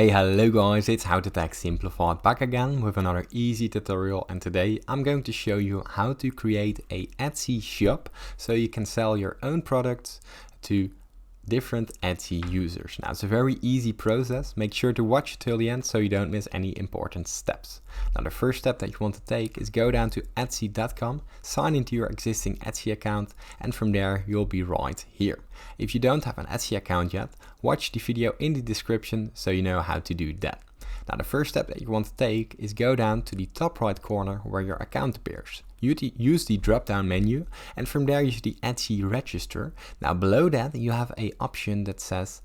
Hello guys, it's How to Tech Simplified back again with another easy tutorial, and today I'm going to show you how to create a Etsy shop so you can sell your own products to different Etsy users. Now it's a very easy process. Make sure to watch till the end so you don't miss any important steps. Now the first step that you want to take is go down to etsy.com, sign into your existing Etsy account, and from there you'll be right here. If you don't have an Etsy account yet, watch the video in the description so you know how to do that. Now the first step that you want to take is go down to the top right corner where your account appears. Use the drop down menu, and from there use the Etsy register. Now below that you have an option that says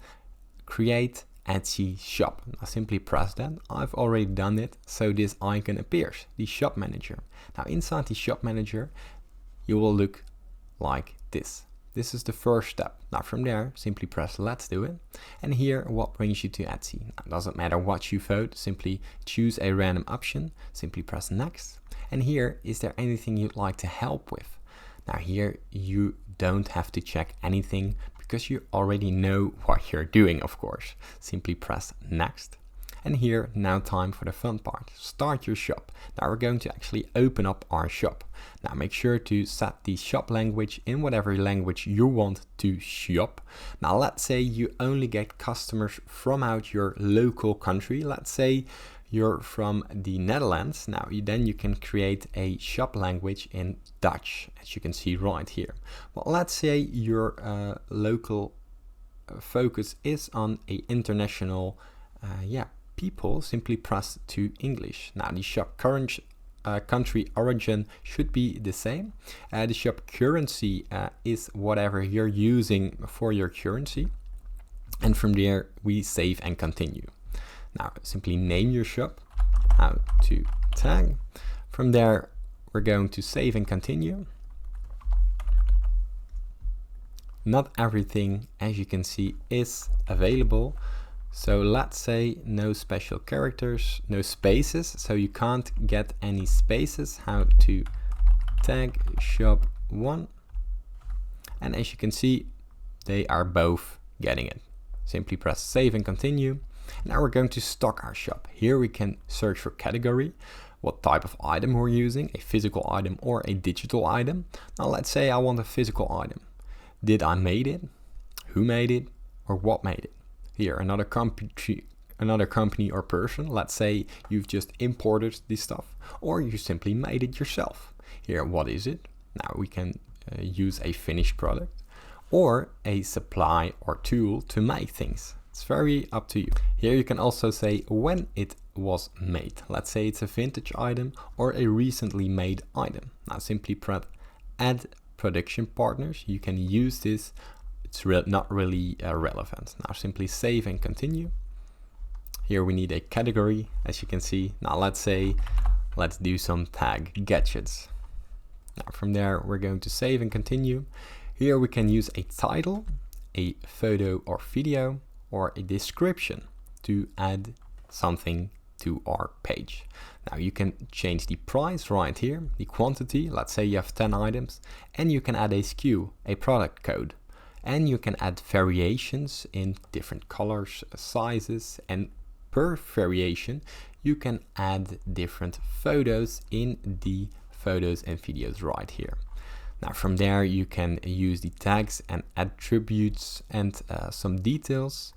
create Etsy shop. Now simply press that. I've already done it, so this icon appears, the shop manager. Now inside the shop manager you will look like this. This is the first step. Now from there, simply press let's do it. And here, what brings you to Etsy? Now, it doesn't matter what you vote, simply choose a random option, simply press next. And here, is there anything you'd like to help with? Now here, you don't have to check anything because you already know what you're doing, of course. Simply press next. And here, now time for the fun part. Start your shop. Now we're going to actually open up our shop. Now make sure to set the shop language in whatever language you want to shop. Now let's say you only get customers from out your local country. Let's say you're from the Netherlands. Now then you can create a shop language in Dutch, as you can see right here. Well, let's say your local focus is on a international people, simply press to English. Now the shop country origin should be the same. The shop currency is whatever you're using for your currency. And from there we save and continue. Now simply name your shop, how to tag. From there we're going to save and continue. Not everything, as you can see, is available. So let's say no special characters, no spaces, so you can't get any spaces. How to tag shop 1. And as you can see, they are both getting it. Simply press save and continue. Now we're going to stock our shop. Here we can search for category, what type of item we're using, a physical item or a digital item. Now let's say I want a physical item. Did I made it? Who made it? Or what made it? Here, another company or person. Let's say you've just imported this stuff, or you simply made it yourself. Here, what is it? Now we can use a finished product or a supply or tool to make things. It's very up to you. Here you can also say when it was made. Let's say it's a vintage item or a recently made item. Now simply press add production partners. You can use this. It's not really relevant. Now simply save and continue. Here we need a category, as you can see. Now let's do some tag gadgets. Now from there we're going to save and continue. Here we can use a title, a photo or video, or a description to add something to our page. Now you can change the price right here, the quantity. Let's say you have 10 items, and you can add a SKU, a product code. And you can add variations in different colors, sizes, and per variation you can add different photos in the photos and videos right here. Now from there you can use the tags and attributes and some details,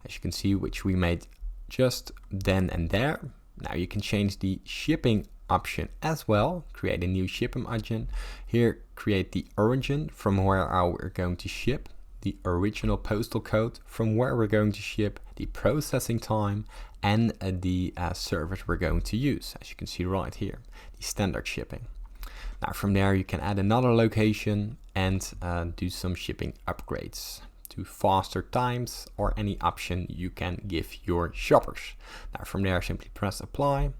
as you can see, which we made just then and there. Now you can change the shipping option as well, create a new shipping option. Here create the origin from where we're going to ship, the original postal code from where we're going to ship, the processing time, and the service we're going to use, as you can see right here, the standard shipping. Now from there you can add another location and do some shipping upgrades to faster times or any option you can give your shoppers. Now from there simply press apply,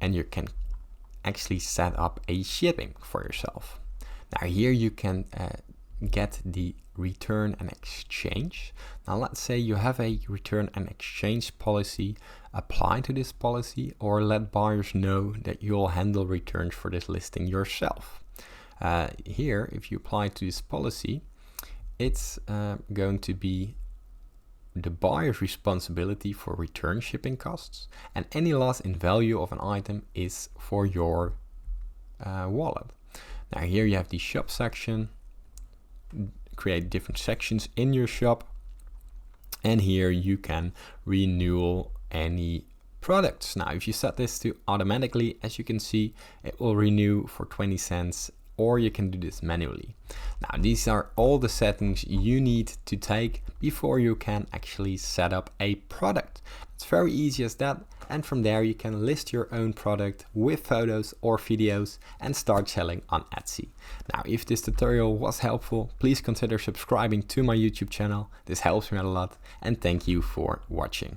and you can actually set up a shipping for yourself. Now here you can get the return and exchange. Now let's say you have a return and exchange policy. Apply to this policy or let buyers know that you'll handle returns for this listing yourself. Here, if you apply to this policy, it's going to be the buyer's responsibility for return shipping costs, and any loss in value of an item is for your wallet. Now here you have the shop section, create different sections in your shop, and here you can renew any products. Now if you set this to automatically, as you can see, it will renew for 20 cents, or you can do this manually. Now these are all the settings you need to take before you can actually set up a product. It's very easy as that, and from there you can list your own product with photos or videos and start selling on Etsy. Now if this tutorial was helpful, please consider subscribing to my YouTube channel. This helps me out a lot, and thank you for watching.